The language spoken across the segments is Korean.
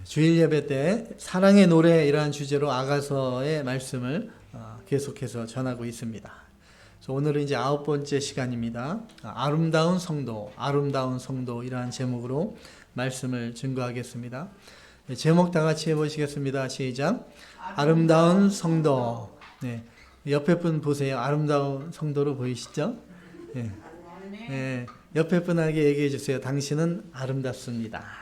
주일 예배 때 사랑의 노래이라는 주제로 아가서의 말씀을 계속해서 전하고 있습니다. 그래서 오늘은 이제 9번째 시간입니다. 아름다운 성도이라는 제목으로 말씀을 증거하겠습니다. 제목 다 같이 해보시겠습니다. 시작. 아름다운 성도. 네. 옆에 분 보세요. 아름다운 성도로 보이시죠? 네. 네. 옆에 분에게 얘기해 주세요. 당신은 아름답습니다.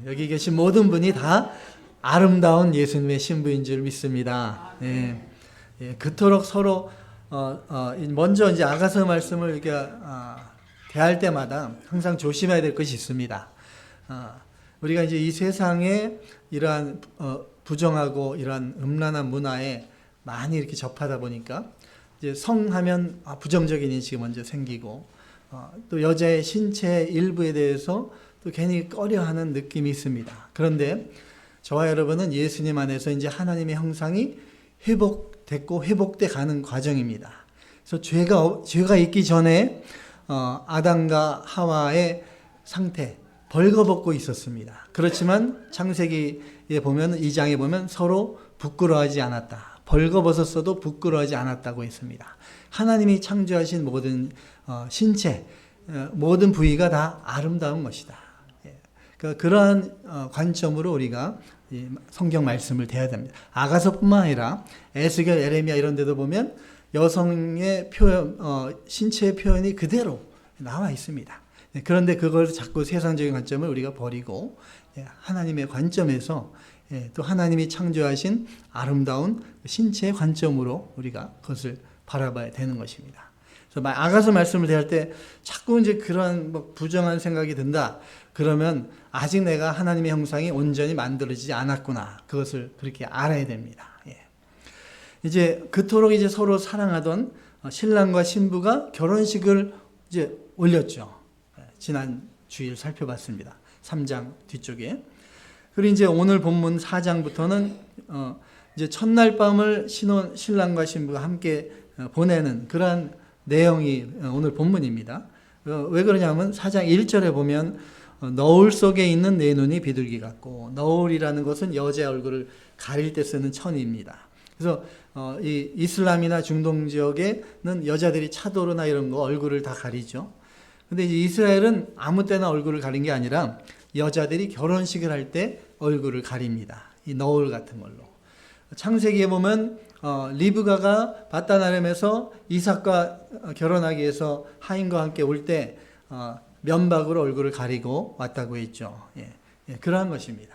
여기 계신 모든 분이 다 아름다운 예수님의 신부인 줄 믿습니다. 그토록 서로 먼저 이제 아가서 말씀을 이렇게 대할 때마다 항상 조심해야 될 것이 있습니다. 우리가 이제 이 세상에 이러한 부정하고 이러한 음란한 문화에 많이 이렇게 접하다 보니까 이제 성하면 부정적인 인식이 먼저 생기고 또 여자의 신체 일부에 대해서 또 괜히 꺼려하는 느낌이 있습니다. 그런데 저와 여러분은 예수님 안에서 이제 하나님의 형상이 회복됐고 회복돼 가는 과정입니다. 그래서 죄가 있기 전에 아담과 하와의 상태 벌거벗고 있었습니다. 그렇지만 창세기에 보면 2장에 보면 서로 부끄러워하지 않았다. 벌거벗었어도 부끄러워하지 않았다고 했습니다. 하나님이 창조하신 모든 신체, 모든 부위가 다 아름다운 것이다. 그러니까 그러한 관점으로 우리가 성경 말씀을 대해야 됩니다. 아가서뿐만 아니라 에스겔, 에레미야 이런 데도 보면 여성의 표현, 신체의 표현이 그대로 나와 있습니다. 그런데 그걸 자꾸 세상적인 관점을 우리가 버리고 하나님의 관점에서 또 하나님이 창조하신 아름다운 신체의 관점으로 우리가 그것을 바라봐야 되는 것입니다. 그래서 아가서 말씀을 대할 때 자꾸 이제 그런 부정한 생각이 든다. 그러면 아직 내가 하나님의 형상이 온전히 만들어지지 않았구나. 그것을 그렇게 알아야 됩니다. 이제 그토록 이제 서로 사랑하던 신랑과 신부가 결혼식을 이제 올렸죠. 지난 주일 살펴봤습니다. 3장 뒤쪽에. 그리고 이제 오늘 본문 4장부터는 이제 첫날 밤을 신랑과 신부가 함께 보내는 그러한 내용이 오늘 본문입니다. 왜 그러냐면 4장 1절에 보면 너울 속에 있는 내 눈이 비둘기 같고, 너울이라는 것은 여자의 얼굴을 가릴 때 쓰는 천입니다. 그래서 이 이슬람이나 중동 지역에는 여자들이 차도르나 이런 거 얼굴을 다 가리죠. 근데 이제 이스라엘은 아무 때나 얼굴을 가린 게 아니라 여자들이 결혼식을 할 때 얼굴을 가립니다. 이 너울 같은 걸로. 창세기에 보면 리브가가 밧단아람에서 이삭과 결혼하기 위해서 하인과 함께 올 때 면박으로 얼굴을 가리고 왔다고 했죠. 그러한 것입니다.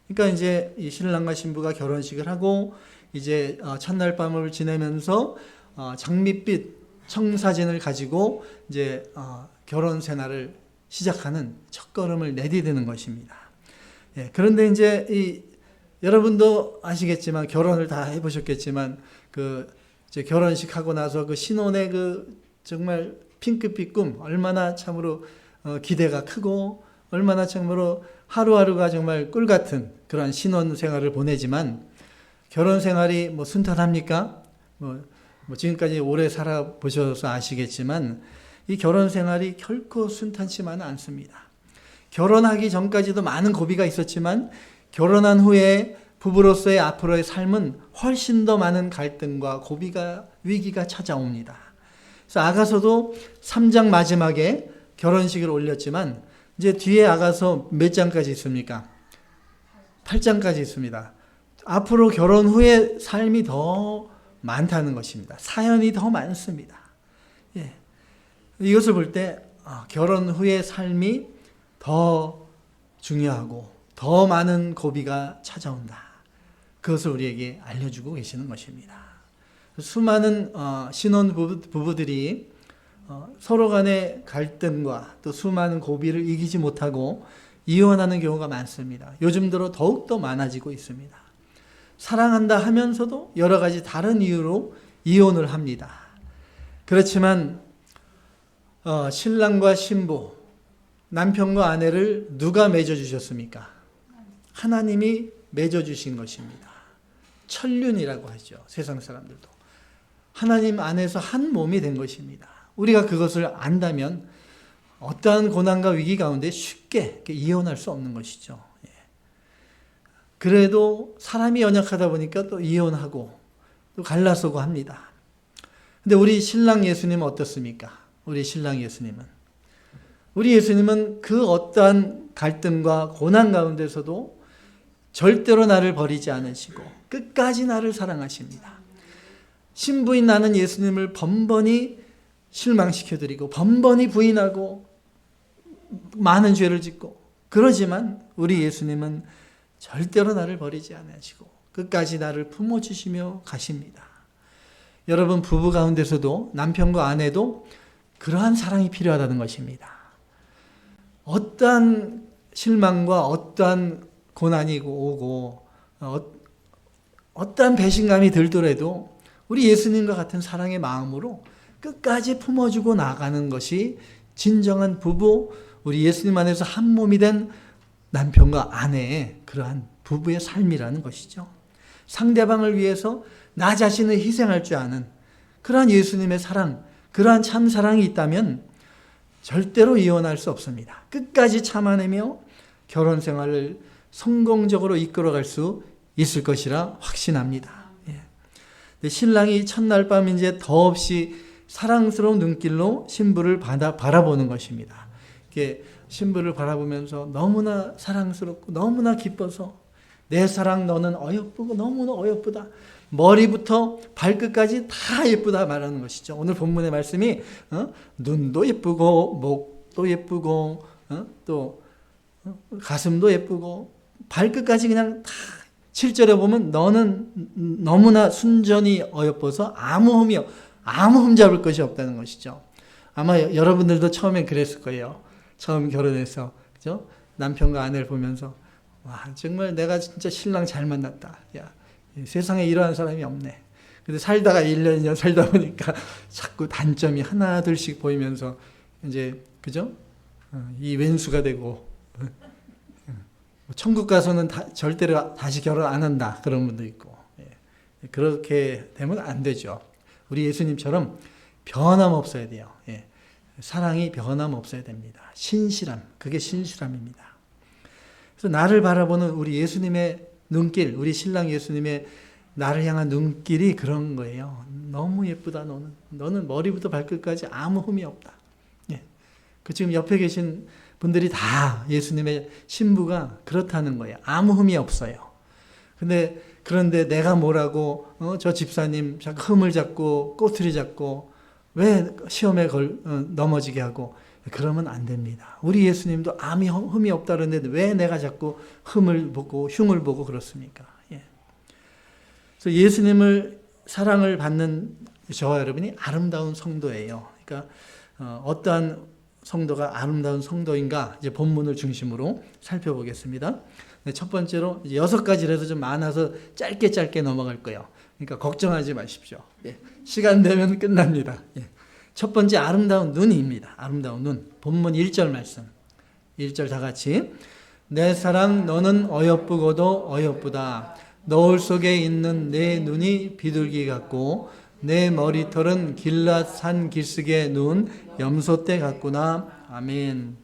그러니까 이제 이 신랑과 신부가 결혼식을 하고 이제 첫날 밤을 지내면서 장밋빛 청사진을 가지고 이제 결혼 생활을 시작하는 첫걸음을 내디디는 것입니다. 그런데 이제 여러분도 아시겠지만 결혼을 다 해보셨겠지만 이제 결혼식 하고 나서 그 신혼의 정말 핑크빛 꿈 얼마나 참으로 기대가 크고 얼마나 참으로 하루하루가 정말 꿀 같은 그런 신혼 생활을 보내지만 결혼 생활이 순탄합니까? 지금까지 오래 살아보셔서 아시겠지만 이 결혼 생활이 결코 순탄치만은 않습니다. 결혼하기 전까지도 많은 고비가 있었지만 결혼한 후에 부부로서의 앞으로의 삶은 훨씬 더 많은 갈등과 고비가 위기가 찾아옵니다. 그래서 아가서도 3장 마지막에 결혼식을 올렸지만 이제 뒤에 아가서 몇 장까지 있습니까? 8장까지 있습니다. 앞으로 결혼 후의 삶이 더 많다는 것입니다. 사연이 더 많습니다. 이것을 볼 때 결혼 후의 삶이 더 중요하고 더 많은 고비가 찾아온다. 그것을 우리에게 알려주고 계시는 것입니다. 수많은 신혼 부부들이 서로 간의 갈등과 또 수많은 고비를 이기지 못하고 이혼하는 경우가 많습니다. 요즘 들어 더욱더 많아지고 있습니다. 사랑한다 하면서도 여러 가지 다른 이유로 이혼을 합니다. 그렇지만 신랑과 신부, 남편과 아내를 누가 맺어주셨습니까? 하나님이 맺어주신 것입니다. 천륜이라고 하죠. 세상 사람들도. 하나님 안에서 한 몸이 된 것입니다. 우리가 그것을 안다면 어떠한 고난과 위기 가운데 쉽게 이혼할 수 없는 것이죠. 그래도 사람이 연약하다 보니까 또 이혼하고 또 갈라서고 합니다. 근데 우리 신랑 예수님은 어떻습니까? 우리 신랑 예수님은 그 어떠한 갈등과 고난 가운데서도 절대로 나를 버리지 않으시고 끝까지 나를 사랑하십니다. 신부인 나는 예수님을 번번이 실망시켜드리고 번번이 부인하고 많은 죄를 짓고 그러지만 우리 예수님은 절대로 나를 버리지 않으시고 끝까지 나를 품어주시며 가십니다. 여러분 부부 가운데서도 남편과 아내도 그러한 사랑이 필요하다는 것입니다. 어떠한 실망과 어떠한 고난이 오고 어떠한 배신감이 들더라도 우리 예수님과 같은 사랑의 마음으로 끝까지 품어주고 나가는 것이 진정한 부부, 우리 예수님 안에서 한 몸이 된 남편과 아내의 그러한 부부의 삶이라는 것이죠. 상대방을 위해서 나 자신을 희생할 줄 아는 그러한 예수님의 사랑, 그러한 참 사랑이 있다면 절대로 이혼할 수 없습니다. 끝까지 참아내며 결혼 생활을 성공적으로 이끌어갈 수 있을 것이라 확신합니다. 신랑이 첫날 밤 이제 더없이 사랑스러운 눈길로 신부를 바라보는 것입니다. 이렇게 신부를 바라보면서 너무나 사랑스럽고 너무나 기뻐서 내 사랑 너는 어여쁘고 너무나 어여쁘다. 머리부터 발끝까지 다 예쁘다 말하는 것이죠. 오늘 본문의 말씀이 눈도 예쁘고 목도 예쁘고 또 가슴도 예쁘고 발끝까지 그냥 다 7절에 보면 너는 너무나 순전히 어여뻐서 아무 흠 잡을 것이 없다는 것이죠. 아마 여러분들도 처음엔 그랬을 거예요. 처음 결혼해서 그죠? 남편과 아내를 보면서 와 정말 내가 진짜 신랑 잘 만났다. 야 세상에 이러한 사람이 없네. 근데 살다가 1년, 2년 살다 보니까 자꾸 단점이 하나 둘씩 보이면서 이제 그죠? 이 왼수가 되고 천국 가서는 절대로 다시 결혼 안 한다 그런 분도 있고 그렇게 되면 안 되죠. 우리 예수님처럼 변함없어야 돼요. 사랑이 변함없어야 됩니다. 신실함, 그게 신실함입니다. 그래서 나를 바라보는 우리 예수님의 눈길, 우리 신랑 예수님의 나를 향한 눈길이 그런 거예요. 너무 예쁘다 너는 머리부터 발끝까지 아무 흠이 없다. 그 지금 옆에 계신 분들이 다 예수님의 신부가 그렇다는 거예요. 아무 흠이 없어요. 그런데 내가 뭐라고 저 집사님 자꾸 흠을 잡고 꼬투리 잡고 왜 시험에 넘어지게 하고 그러면 안 됩니다. 우리 예수님도 아무 흠이 없다 그러는데 왜 내가 자꾸 흠을 보고 흉을 보고 그렇습니까? 그래서 예수님을 사랑을 받는 저와 여러분이 아름다운 성도예요. 그러니까 어떠한 성도가 아름다운 성도인가 이제 본문을 중심으로 살펴보겠습니다. 첫 번째로 6가지를 해서 좀 많아서 짧게 넘어갈 거예요. 그러니까 걱정하지 마십시오. 시간 되면 끝납니다. 첫 번째 아름다운 눈입니다. 아름다운 눈. 본문 1절 말씀. 1절 다 같이. 내 사랑 너는 어여쁘고도 어여쁘다. 너울 속에 있는 내 눈이 비둘기 같고 내 머리털은 길랏 산 길쓰기의 눈 염소떼 같구나. 아멘.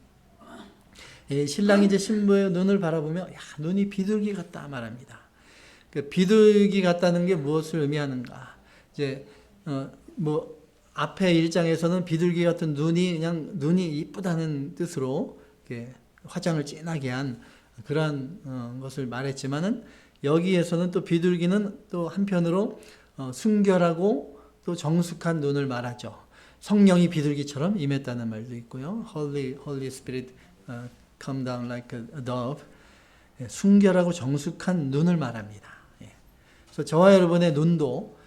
신랑이 이제 신부의 눈을 바라보며 야, 눈이 비둘기 같다 말합니다. 그 비둘기 같다는 게 무엇을 의미하는가? 이제 앞에 1장에서는 비둘기 같은 눈이 이쁘다는 뜻으로 이렇게 화장을 진하게 한 그런 것을 말했지만은 여기에서는 또 비둘기는 또 한편으로 순결하고 또 정숙한 눈을 말하죠. 성령이 비둘기처럼 임했다는 말도 있고요. Holy Spirit come down like a dove. 순결하고 정숙한 눈을 말합니다. 그래서 저와 여러분의 눈도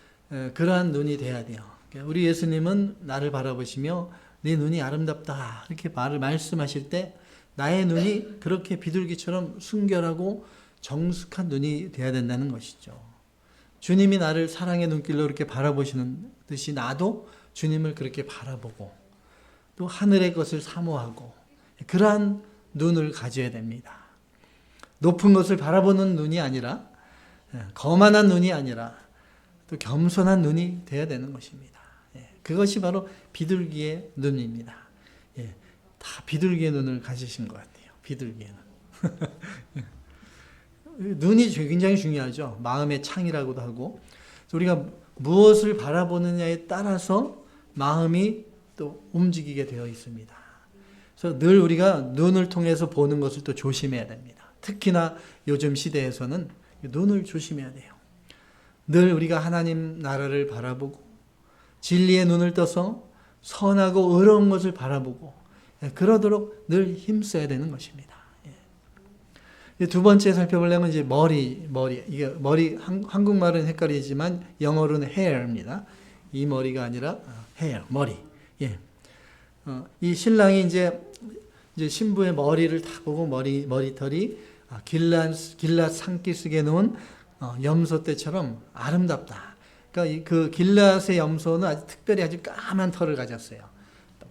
그러한 눈이 돼야 돼요. 우리 예수님은 나를 바라보시며 네 눈이 아름답다 이렇게 말씀하실 때 나의 눈이 그렇게 비둘기처럼 순결하고 정숙한 눈이 돼야 된다는 것이죠. 주님이 나를 사랑의 눈길로 이렇게 바라보시는 듯이 나도 주님을 그렇게 바라보고 또 하늘의 것을 사모하고 그러한 눈을 가져야 됩니다. 높은 것을 바라보는 눈이 아니라 거만한 눈이 아니라 또 겸손한 눈이 돼야 되는 것입니다. 그것이 바로 비둘기의 눈입니다. 예, 다 비둘기의 눈을 가지신 것 같아요. 비둘기의 눈. 눈이 굉장히 중요하죠. 마음의 창이라고도 하고. 우리가 무엇을 바라보느냐에 따라서 마음이 또 움직이게 되어 있습니다. 그래서 늘 우리가 눈을 통해서 보는 것을 또 조심해야 됩니다. 특히나 요즘 시대에서는 눈을 조심해야 돼요. 늘 우리가 하나님 나라를 바라보고 진리의 눈을 떠서 선하고 의로운 것을 바라보고 그러도록 늘 힘써야 되는 것입니다. 두 번째 살펴보려면 이제 머리. 이게 머리, 한국말은 헷갈리지만 영어로는 hair입니다. 이 머리가 아니라 hair, 머리. 예. 이 신랑이 이제 신부의 머리를 다 보고 머리털이 길랏 산기슭에 놓은 염소떼처럼 아름답다. 그러니까 그 길랏의 염소는 아주 특별히 아주 까만 털을 가졌어요.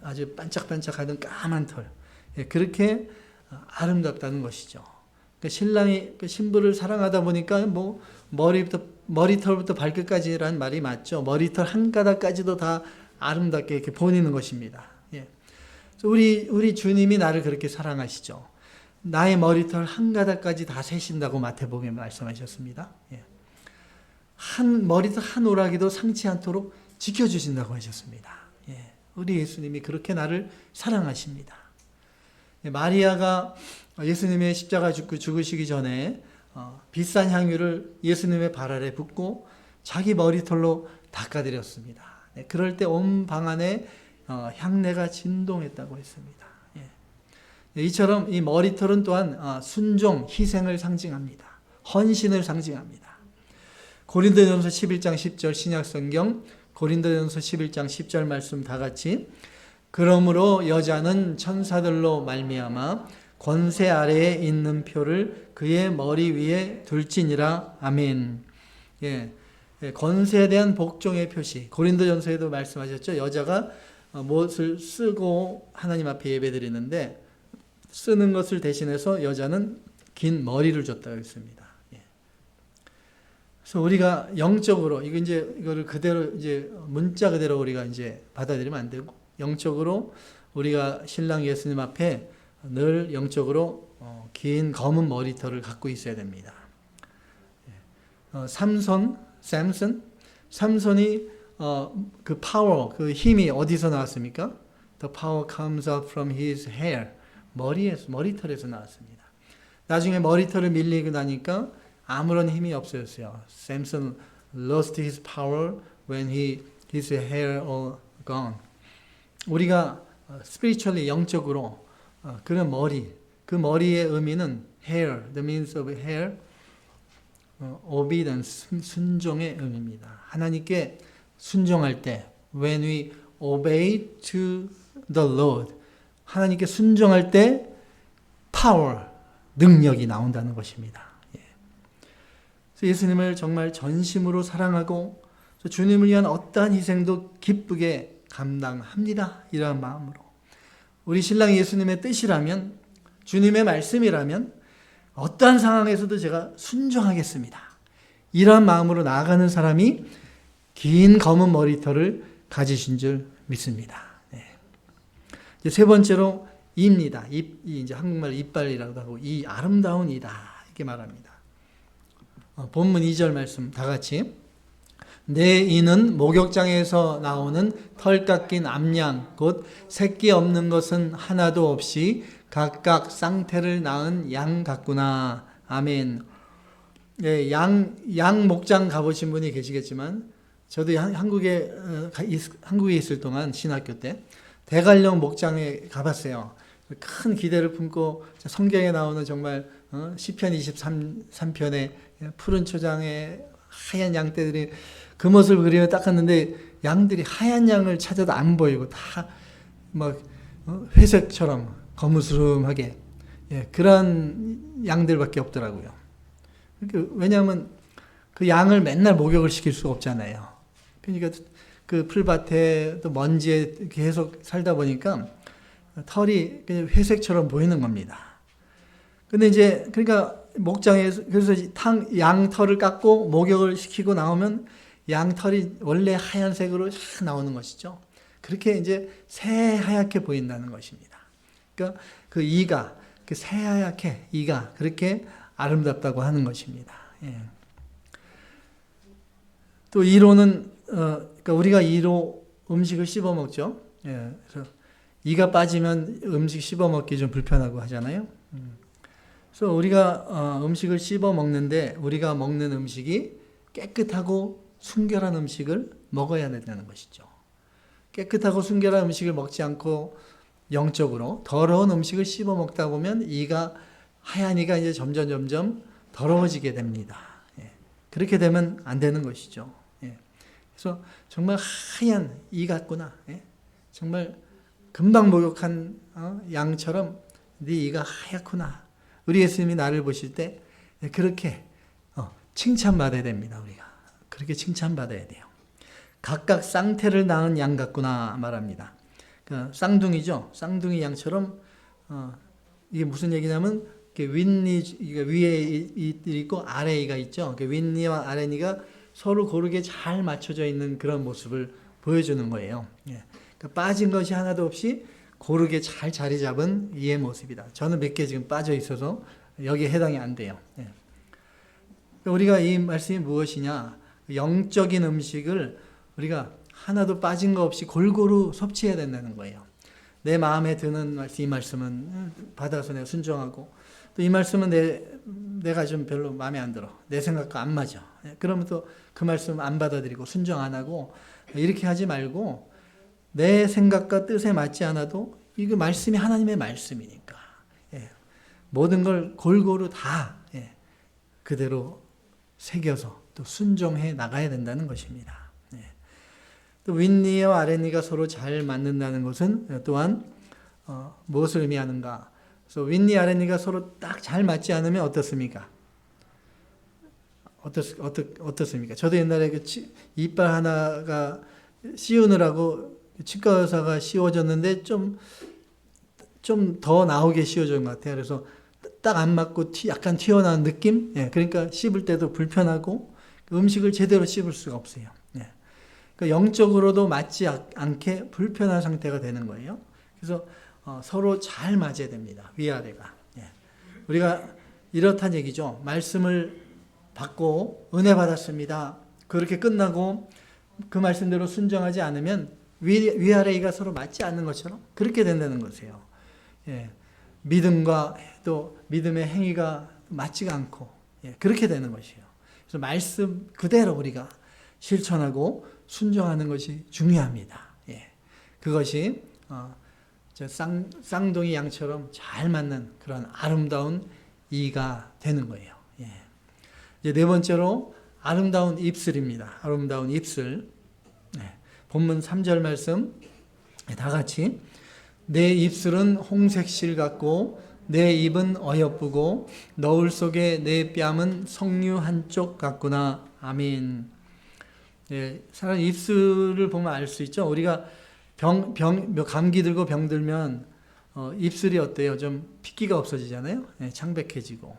아주 반짝반짝하던 까만 털. 예, 그렇게 아름답다는 것이죠. 그러니까 신랑이 신부를 사랑하다 보니까 뭐 머리털부터 발끝까지라는 말이 맞죠. 머리털 한 가닥까지도 다 아름답게 이렇게 보이는 것입니다. 예. 우리 주님이 나를 그렇게 사랑하시죠. 나의 머리털 한 가닥까지 다 세신다고 마태복음에 말씀하셨습니다. 예. 머리털 한 오락이도 상치 않도록 지켜주신다고 하셨습니다. 예. 우리 예수님이 그렇게 나를 사랑하십니다. 예. 마리아가 예수님의 십자가 죽으시기 전에 비싼 향유를 예수님의 발 아래 붓고 자기 머리털로 닦아드렸습니다. 예. 그럴 때 온 방 안에 향내가 진동했다고 했습니다. 예. 이처럼 이 머리털은 또한 순종, 희생을 상징합니다. 헌신을 상징합니다. 고린도전서 11장 10절 신약성경 고린도전서 11장 10절 말씀 다 같이 그러므로 여자는 천사들로 말미암아 권세 아래에 있는 표를 그의 머리 위에 둘지니라. 아멘. 예. 권세에 대한 복종의 표시. 고린도전서에도 말씀하셨죠. 여자가 무엇을 쓰고 하나님 앞에 예배드리는데 쓰는 것을 대신해서 여자는 긴 머리를 줬다고 했습니다. 예. 그래서 우리가 영적으로 이거를 그대로 문자 그대로 우리가 받아들이면 안 되고 영적으로 우리가 신랑 예수님 앞에 늘 영적으로 긴 검은 머리털을 갖고 있어야 됩니다. 삼손이 그 파워, 그 힘이 어디서 나왔습니까? The power comes up from his hair. 머리털에서 나왔습니다. 나중에 머리털을 밀리고 나니까 아무런 힘이 없어졌어요. Samson lost his power when his hair all gone. 우리가 spiritually 영적으로 그런 그 머리의 의미는 hair, the means of hair, obedience, 순종의 의미입니다. 하나님께 순종할 때, when we obey to the Lord, 하나님께 순종할 때 power, 능력이 나온다는 것입니다. 예. 그래서 예수님을 정말 전심으로 사랑하고 주님을 위한 어떠한 희생도 기쁘게 감당합니다. 이러한 마음으로 우리 신랑 예수님의 뜻이라면 주님의 말씀이라면 어떠한 상황에서도 제가 순종하겠습니다. 이러한 마음으로 나아가는 사람이 긴 검은 머리털을 가지신 줄 믿습니다. 네. 이제 세 번째로 이입니다. 이제 한국말 이빨이라고 하고 이 아름다운 이다 이렇게 말합니다. 본문 2절 말씀 다 같이 내 이는 목욕장에서 나오는 털 깎인 암양 곧 새끼 없는 것은 하나도 없이 각각 쌍태를 낳은 양 같구나. 아멘. 예, 양 목장 가보신 분이 계시겠지만 저도 한국에 있을 동안 신학교 때 대관령 목장에 가봤어요. 큰 기대를 품고 성경에 나오는 정말 시편 23편에 푸른 초장에 하얀 양떼들이 그 모습을 그리며 닦았는데 양들이 하얀 양을 찾아도 안 보이고 다 막 회색처럼 거무스름하게 그런 양들밖에 없더라고요. 왜냐하면 그 양을 맨날 목욕을 시킬 수가 없잖아요. 그러니까 그 풀밭에 또 먼지에 계속 살다 보니까 털이 그냥 회색처럼 보이는 겁니다. 근데 그러니까 목장에서 그래서 양 털을 깎고 목욕을 시키고 나오면 양 털이 원래 하얀색으로 쫙 나오는 것이죠. 그렇게 이제 새하얗게 보인다는 것입니다. 그러니까 그 이가, 그 새하얗게 이가 그렇게 아름답다고 하는 것입니다. 예. 또 이로는 그러니까 우리가 이로 음식을 씹어 먹죠. 예. 그래서 이가 빠지면 음식 씹어 먹기 좀 불편하고 하잖아요. 그래서 우리가 음식을 씹어 먹는데 우리가 먹는 음식이 깨끗하고 순결한 음식을 먹어야 된다는 것이죠. 깨끗하고 순결한 음식을 먹지 않고 영적으로 더러운 음식을 씹어 먹다 보면 이가 하얀 이가 이제 점점 더러워지게 됩니다. 예. 그렇게 되면 안 되는 것이죠. 예. 그래서 정말 하얀 이 같구나. 예. 정말 금방 목욕한 양처럼 네 이가 하얗구나. 우리 예수님이 나를 보실 때 그렇게 칭찬받아야 됩니다. 우리가 그렇게 칭찬받아야 돼요. 각각 쌍태를 낳은 양 같구나 말합니다. 그러니까 쌍둥이죠. 쌍둥이 양처럼 이게 무슨 얘기냐면 윗니 위에 있고 아래 이가 있죠. 윗니와 아래 니가 서로 고르게 잘 맞춰져 있는 그런 모습을 보여주는 거예요. 예. 그러니까 빠진 것이 하나도 없이 고르게 잘 자리 잡은 이의 모습이다. 저는 몇 개 지금 빠져 있어서 여기에 해당이 안 돼요. 예. 우리가 이 말씀이 무엇이냐? 영적인 음식을 우리가 하나도 빠진 거 없이 골고루 섭취해야 된다는 거예요. 내 마음에 드는 말씀, 이 말씀은 받아서 내가 순종하고 또 이 말씀은 내가 좀 별로 마음에 안 들어. 내 생각과 안 맞아. 그러면 또 그 말씀 안 받아들이고 순종 안 하고 이렇게 하지 말고 내 생각과 뜻에 맞지 않아도 이거 말씀이 하나님의 말씀이니까 모든 걸 골고루 다 그대로 새겨서 또 순종해 나가야 된다는 것입니다. 또 윗니와 아랫니가 서로 잘 맞는다는 것은 또한 무엇을 의미하는가? 그래서 윗니 아랫니가 서로 딱 잘 맞지 않으면 어떻습니까? 어떻습니까? 저도 옛날에 그 이빨 하나가 씌우느라고 치과 의사가 씌워줬는데 좀 더 나오게 씌워준 것 같아요. 그래서 딱 안 맞고 약간 튀어나온 느낌? 그러니까 씹을 때도 불편하고 음식을 제대로 씹을 수가 없어요. 그러니까 영적으로도 맞지 않게 불편한 상태가 되는 거예요. 그래서 서로 잘 맞아야 됩니다. 위아래가. 우리가 이렇다는 얘기죠. 말씀을 받고 은혜 받았습니다. 그렇게 끝나고 그 말씀대로 순종하지 않으면 위아래가 서로 맞지 않는 것처럼 그렇게 된다는 것이에요. 믿음과 또 믿음의 행위가 맞지가 않고 그렇게 되는 것이에요. 그래서 말씀 그대로 우리가 실천하고 순종하는 것이 중요합니다. 그것이 쌍둥이 양처럼 잘 맞는 그런 아름다운 이가 되는 거예요. 이제 네 번째로 아름다운 입술입니다. 아름다운 입술. 본문 3절 말씀 다 같이 내 입술은 홍색실 같고 내 입은 어여쁘고 너울 속에 내 뺨은 석류 한쪽 같구나. 아멘. 사람 입술을 보면 알 수 있죠. 우리가 감기 들고 병 들면 입술이 어때요? 좀 핏기가 없어지잖아요. 창백해지고.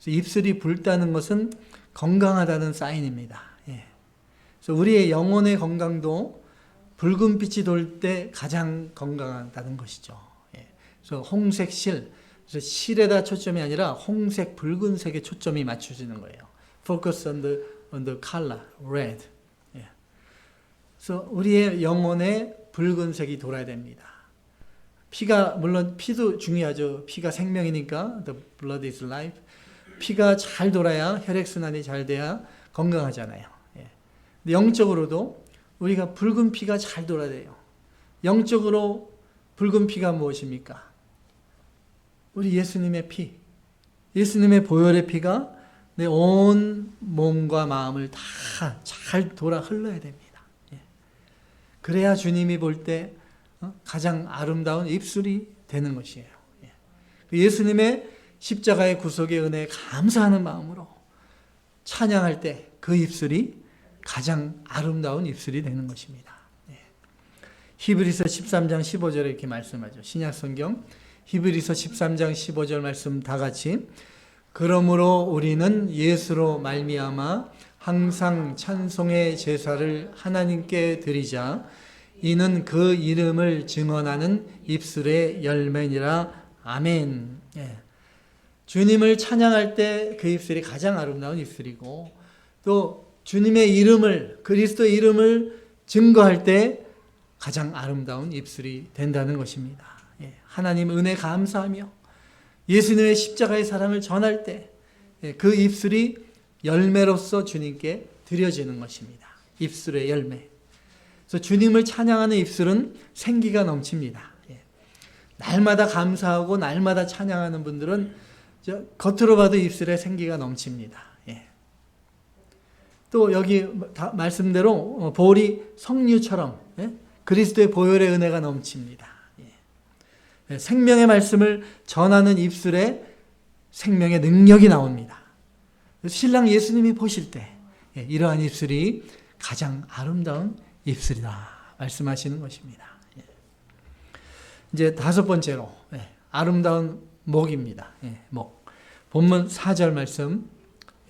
그래서 입술이 붉다는 것은 건강하다는 사인입니다. 그래서 우리의 영혼의 건강도 붉은 빛이 돌 때 가장 건강하다는 것이죠. 그래서 홍색 실, 그래서 실에다 초점이 아니라 홍색, 붉은색에 초점이 맞춰지는 거예요. Focus on the color, red. 그래서 우리의 영혼에 붉은색이 돌아야 됩니다. 피가 물론 피도 중요하죠. 피가 생명이니까 the blood is life. 피가 잘 돌아야 혈액순환이 잘 돼야 건강하잖아요. 근데 영적으로도 우리가 붉은 피가 잘 돌아야 돼요. 영적으로 붉은 피가 무엇입니까? 우리 예수님의 피, 예수님의 보혈의 피가 내 온 몸과 마음을 다 잘 돌아 흘러야 됩니다. 그래야 주님이 볼 때 가장 아름다운 입술이 되는 것이에요. 예수님의 십자가의 구속의 은혜에 감사하는 마음으로 찬양할 때 그 입술이 가장 아름다운 입술이 되는 것입니다. 히브리서 13장 15절에 이렇게 말씀하죠. 신약성경 히브리서 13장 15절 말씀 다 같이 그러므로 우리는 예수로 말미암아 항상 찬송의 제사를 하나님께 드리자 이는 그 이름을 증언하는 입술의 열매니라. 아멘. 예. 주님을 찬양할 때 그 입술이 가장 아름다운 입술이고, 또 주님의 이름을, 그리스도의 이름을 증거할 때 가장 아름다운 입술이 된다는 것입니다. 예. 하나님 은혜 감사하며 예수님의 십자가의 사랑을 전할 때 그 입술이 열매로서 주님께 드려지는 것입니다. 입술의 열매. 그래서 주님을 찬양하는 입술은 생기가 넘칩니다. 예. 날마다 감사하고 날마다 찬양하는 분들은 겉으로 봐도 입술에 생기가 넘칩니다. 예. 또 여기 말씀대로 볼이 석류처럼, 예? 그리스도의 보혈의 은혜가 넘칩니다. 예. 생명의 말씀을 전하는 입술에 생명의 능력이 나옵니다. 신랑 예수님이 보실 때 이러한 입술이 가장 아름다운 입술이다 말씀하시는 것입니다. 이제 다섯 번째로 아름다운 목입니다. 목. 본문 4절 말씀,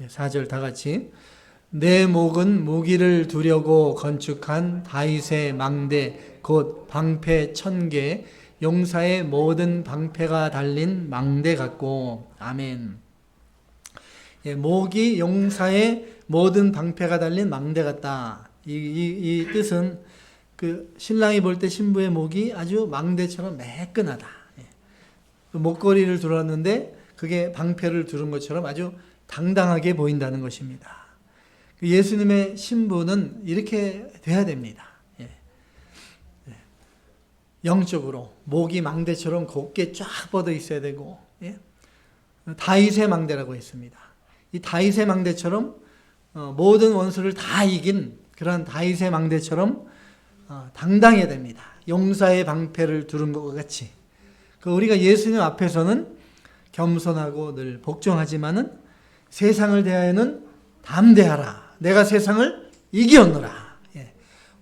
4절 다 같이. 내 목은 무기를 두려고 건축한 다윗의 망대 곧 방패 1000개, 용사의 모든 방패가 달린 망대 같고. 아멘. 목이 용사의 모든 방패가 달린 망대 같다. 이 뜻은 그 신랑이 볼 때 신부의 목이 아주 망대처럼 매끈하다. 목걸이를 둘었는데 그게 방패를 두른 것처럼 아주 당당하게 보인다는 것입니다. 예수님의 신부는 이렇게 돼야 됩니다. 영적으로 목이 망대처럼 곱게 쫙 뻗어 있어야 되고, 다윗의 망대라고 했습니다. 이 다윗의 망대처럼 모든 원수를 다 이긴 그런 다윗의 망대처럼 당당해야 됩니다. 용사의 방패를 두른 것과 같이. 우리가 예수님 앞에서는 겸손하고 늘 복종하지만은 세상을 대하여는 담대하라. 내가 세상을 이기었노라.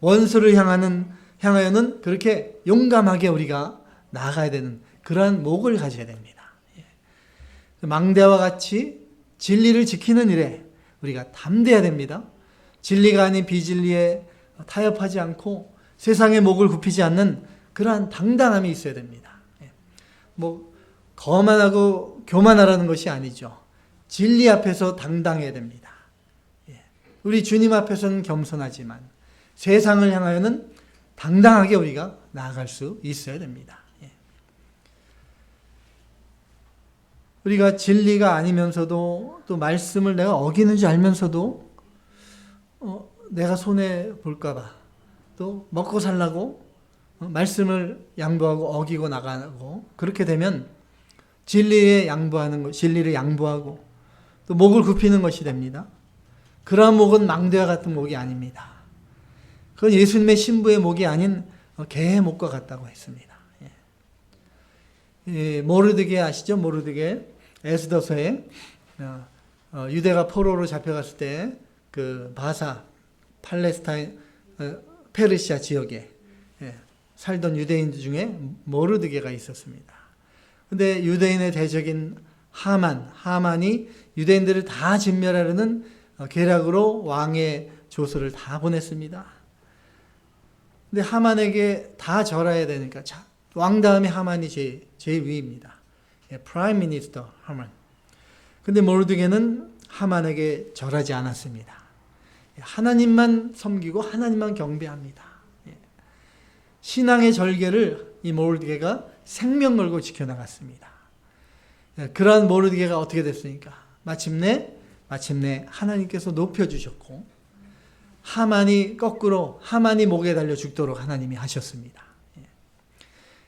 원수를 향하여는 그렇게 용감하게 우리가 나아가야 되는 그러한 목을 가져야 됩니다. 망대와 같이 진리를 지키는 일에 우리가 담대해야 됩니다. 진리가 아닌 비진리에 타협하지 않고 세상의 목을 굽히지 않는 그러한 당당함이 있어야 됩니다. 거만하고 교만하라는 것이 아니죠. 진리 앞에서 당당해야 됩니다. 우리 주님 앞에서는 겸손하지만 세상을 향하여는 당당하게 우리가 나아갈 수 있어야 됩니다. 우리가 진리가 아니면서도 또 말씀을 내가 어기는 줄 알면서도 내가 손해 볼까 봐 또 먹고 살라고 말씀을 양보하고 어기고 나가고, 그렇게 되면 진리를 양보하고 또 목을 굽히는 것이 됩니다. 그러한 목은 망대와 같은 목이 아닙니다. 그건 예수님의 신부의 목이 아닌 개의 목과 같다고 했습니다. 모르드게 아시죠? 모르드게 에스더서에 유대가 포로로 잡혀갔을 때 그 바사 팔레스타인 페르시아 지역에 살던 유대인들 중에 모르드게가 있었습니다. 근데 유대인의 대적인 하만이 유대인들을 다 진멸하려는 계략으로 왕의 조서를 다 보냈습니다. 근데 하만에게 다 절해야 되니까 왕 다음에 하만이 제일 위입니다. 프라임 미니스터 하만. 근데 모르드게는 하만에게 절하지 않았습니다. 하나님만 섬기고 하나님만 경배합니다. 신앙의 절개를 이 모르드게가 생명 걸고 지켜나갔습니다. 그러한 모르드게가 어떻게 됐습니까? 마침내 하나님께서 높여주셨고, 하만이 목에 달려 죽도록 하나님이 하셨습니다.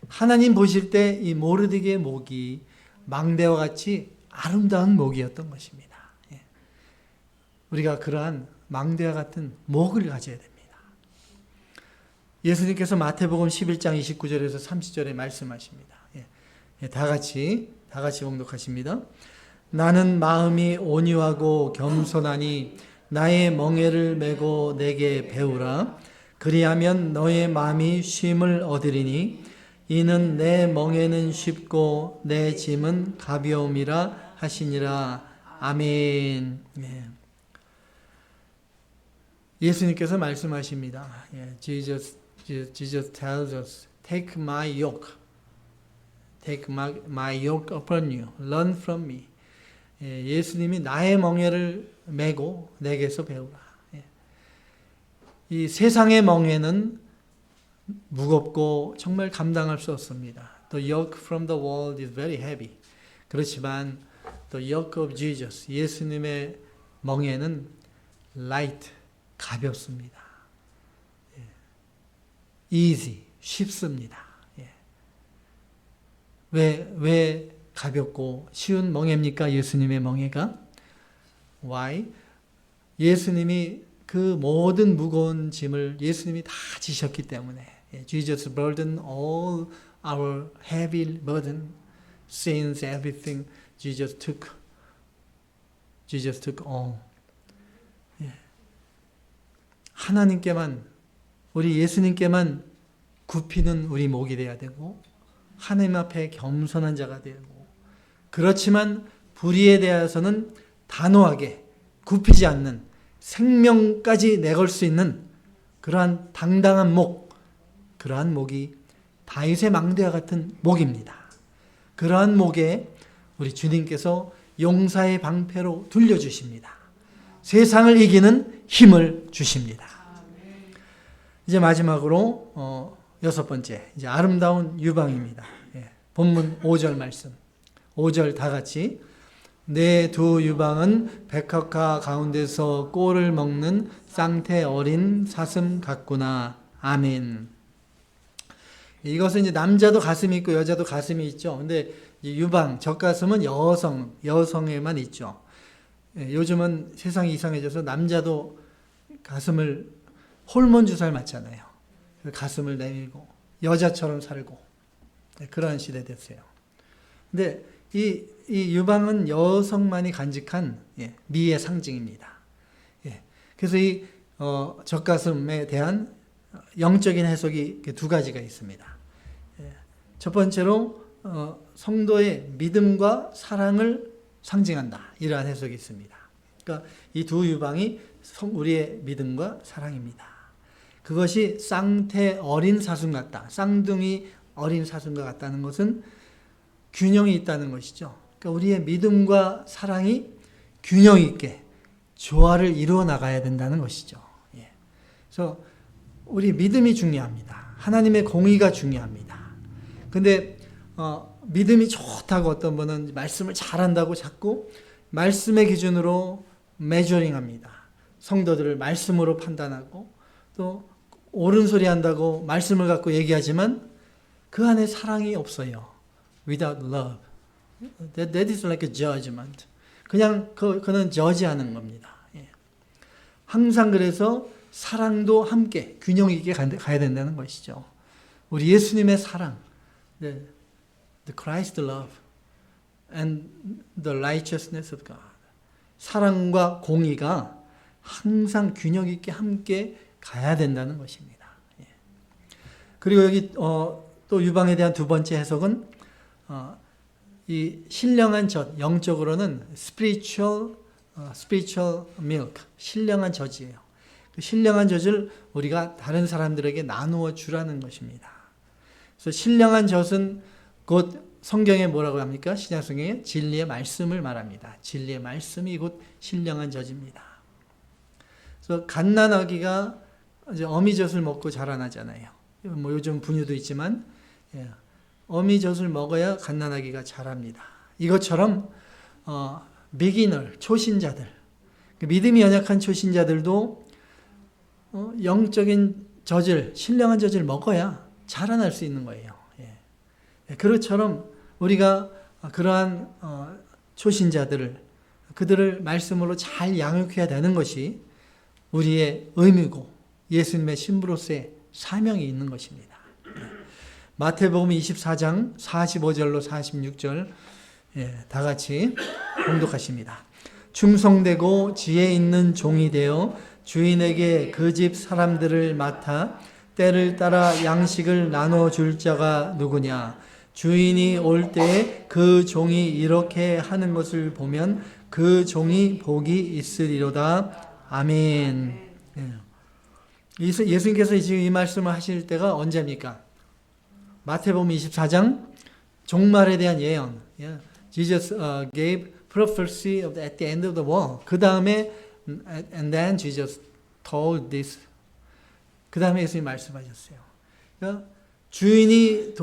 하나님 보실 때 이 모르드게의 목이 망대와 같이 아름다운 목이었던 것입니다. 우리가 그러한 망대와 같은 목을 가져야 됩니다. 예수님께서 마태복음 11장 29절에서 30절에 말씀하십니다. 다 같이 봉독하십니다. 나는 마음이 온유하고 겸손하니 나의 멍에를 메고 내게 배우라. 그리하면 너의 마음이 쉼을 얻으리니 이는 내 멍에는 쉽고 내 짐은 가벼움이라 하시니라. 아멘. 예수님께서 말씀하십니다. Jesus Jesus tells us, take my yoke upon you, learn from me. 예수님이 나의 멍에를 메고 내게서 배우라. 이 세상의 멍에는 무겁고 정말 감당할 수 없습니다. The yoke from the world is very heavy. 그렇지만 the yoke of Jesus, 예수님의 멍에는 light, 가볍습니다. easy, 쉽습니다. 왜 가볍고 쉬운 멍에입니까? 예수님의 멍에가? Why? 예수님이 그 모든 무거운 짐을 예수님이 다 지셨기 때문에. Jesus burdened all our heavy burden, sins, everything. Jesus took all. 하나님께만, 우리 예수님께만 굽히는 우리 목이 되어야 되고, 하나님 앞에 겸손한 자가 되고, 그렇지만 불의에 대해서는 단호하게 굽히지 않는, 생명까지 내걸 수 있는 그러한 당당한 목, 그러한 목이 다윗의 망대와 같은 목입니다. 그러한 목에 우리 주님께서 용사의 방패로 둘려주십니다. 세상을 이기는 힘을 주십니다. 이제 마지막으로 6번째, 이제 아름다운 유방입니다. 본문 5절 말씀. 5절 다 같이. 내 두 유방은 백합화 가운데서 꼴을 먹는 쌍태 어린 사슴 같구나. 아멘. 이것은 이제 남자도 가슴이 있고 여자도 가슴이 있죠. 근데 유방, 젖가슴은 여성에만 있죠. 요즘은 세상이 이상해져서 남자도 가슴을 호르몬 주사를 맞잖아요. 가슴을 내밀고 여자처럼 살고 그런 시대 됐어요. 근데 이 유방은 여성만이 간직한 미의 상징입니다. 그래서 이 젖가슴에 대한 영적인 해석이 두 가지가 있습니다. 첫 번째로 성도의 믿음과 사랑을 상징한다. 이러한 해석이 있습니다. 그러니까 이 두 유방이 우리의 믿음과 사랑입니다. 그것이 쌍태 어린 사슴 같다. 쌍둥이 어린 사슴과 같다는 것은 균형이 있다는 것이죠. 그러니까 우리의 믿음과 사랑이 균형 있게 조화를 이루어 나가야 된다는 것이죠. 그래서 우리 믿음이 중요합니다. 하나님의 공의가 중요합니다. 근데 믿음이 좋다고 어떤 분은 말씀을 잘한다고 자꾸 말씀의 기준으로 메저링합니다. 성도들을 말씀으로 판단하고 또 옳은 소리 한다고 말씀을 갖고 얘기하지만 그 안에 사랑이 없어요. Without love. That is like a judgment. 그냥 그는 저지하는 겁니다. 항상 그래서 사랑도 함께 균형 있게 가야 된다는 것이죠. 우리 예수님의 사랑, the Christ love and the righteousness of God. 사랑과 공의가 항상 균형 있게 함께 가야 된다는 것입니다. 그리고 여기 또 유방에 대한 두 번째 해석은 이 신령한 젖, 영적으로는 spiritual milk, 신령한 젖이에요. 그 신령한 젖을 우리가 다른 사람들에게 나누어 주라는 것입니다. 그래서 신령한 젖은 곧 성경에 뭐라고 합니까? 신약 성경에 진리의 말씀을 말합니다. 진리의 말씀이 곧 신령한 젖입니다. 그래서 갓난아기가 이제 어미젖을 먹고 자라나잖아요. 뭐 요즘 분유도 있지만 어미젖을 먹어야 갓난아기가 자랍니다. 이것처럼 비기너, 초신자들, 믿음이 연약한 초신자들도 영적인 젖을, 신령한 젖을 먹어야 자라날 수 있는 거예요. 그것처럼 우리가 그러한 초신자들을, 그들을 말씀으로 잘 양육해야 되는 것이 우리의 의무고 예수님의 신부로서의 사명이 있는 것입니다. 마태복음 24장 45절로 46절 다 같이 봉독하십니다. 충성되고 지혜 있는 종이 되어 주인에게 그 집 사람들을 맡아 때를 따라 양식을 나눠줄 자가 누구냐? 주인이 올 때에 그 종이 이렇게 하는 것을 보면 그 종이 복이 있으리로다. 아멘. 예수님께서 지금 이 말씀을 하실 때가 언제입니까? 마태복음 24장 종말에 대한 예언. Jesus gave prophecy at the end of the world. 그 다음에 and then Jesus told this. 그 다음에 예수님 말씀하셨어요. 그러니까 주인이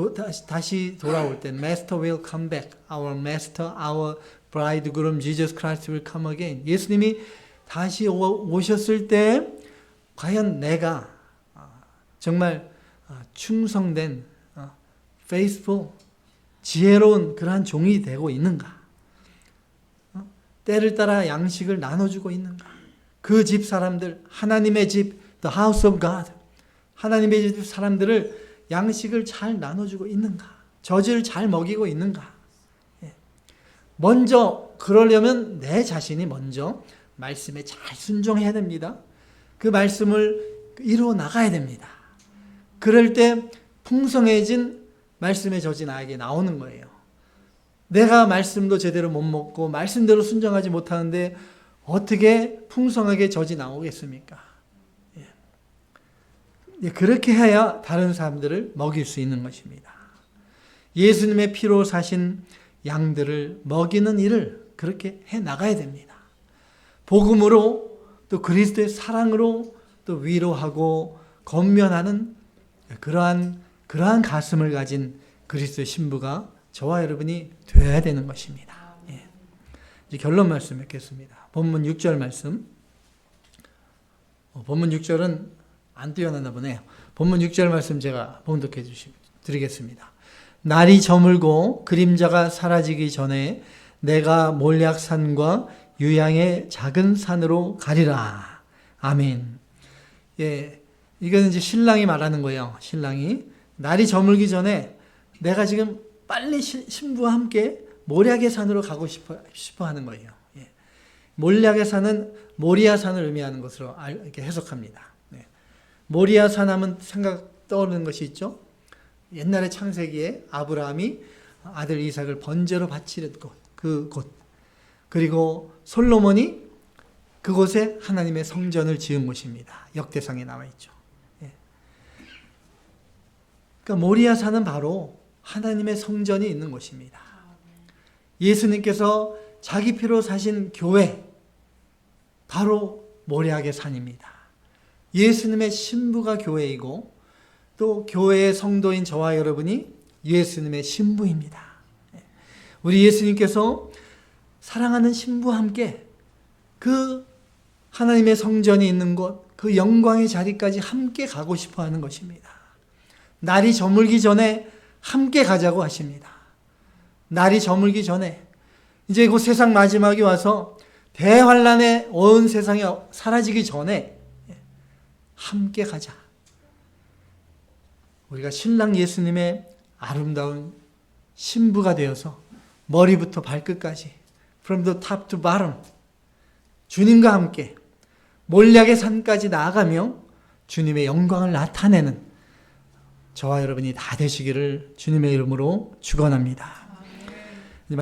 다시 돌아올 때 Master will come back. Our Master, our bridegroom Jesus Christ will come again. 예수님이 다시 오셨을 때 과연 내가 정말 충성된 faithful, 지혜로운 그러한 종이 되고 있는가? 때를 따라 양식을 나눠주고 있는가? 그 집 사람들, 하나님의 집, the house of God, 하나님의 집 사람들을 양식을 잘 나눠주고 있는가? 젖을 잘 먹이고 있는가? 먼저 그러려면 내 자신이 먼저 말씀에 잘 순종해야 됩니다. 그 말씀을 이루어 나가야 됩니다. 그럴 때 풍성해진 말씀의 젖이 나에게 나오는 거예요. 내가 말씀도 제대로 못 먹고 말씀대로 순종하지 못하는데 어떻게 풍성하게 젖이 나오겠습니까? 그렇게 해야 다른 사람들을 먹일 수 있는 것입니다. 예수님의 피로 사신 양들을 먹이는 일을 그렇게 해 나가야 됩니다. 복음으로 또 그리스도의 사랑으로 또 위로하고 권면하는 그러한 가슴을 가진 그리스도의 신부가 저와 여러분이 되어야 되는 것입니다. 이제 결론 말씀 맺겠습니다. 본문 6절 말씀. 본문 6절은 안 뛰어나나 보네요. 본문 6절 말씀 제가 봉독해 드리겠습니다. 날이 저물고 그림자가 사라지기 전에 내가 몰약산과 유양의 작은 산으로 가리라. 아멘. 이거는 이제 신랑이 말하는 거예요. 신랑이 날이 저물기 전에 내가 지금 빨리 신부와 함께 몰약의 산으로 가고 싶어 하는 거예요. 몰약의 산은 모리아 산을 의미하는 것으로 이렇게 해석합니다. 모리아 산 하면 떠오르는 것이 있죠. 옛날에 창세기에 아브라함이 아들 이삭을 번제로 바치는 곳. 그리고 솔로몬이 그곳에 하나님의 성전을 지은 곳입니다. 역대상에 나와 있죠. 그러니까 모리아 산은 바로 하나님의 성전이 있는 곳입니다. 예수님께서 자기 피로 사신 교회, 바로 모리아의 산입니다. 예수님의 신부가 교회이고 또 교회의 성도인 저와 여러분이 예수님의 신부입니다. 우리 예수님께서 사랑하는 신부와 함께 그 하나님의 성전이 있는 곳, 그 영광의 자리까지 함께 가고 싶어 하는 것입니다. 날이 저물기 전에 함께 가자고 하십니다. 날이 저물기 전에 이제 그 세상 마지막이 와서 대환란에 온 세상이 사라지기 전에 함께 가자. 우리가 신랑 예수님의 아름다운 신부가 되어서 머리부터 발끝까지 from the top to bottom 주님과 함께 몰약의 산까지 나아가며 주님의 영광을 나타내는 저와 여러분이 다 되시기를 주님의 이름으로 축원합니다.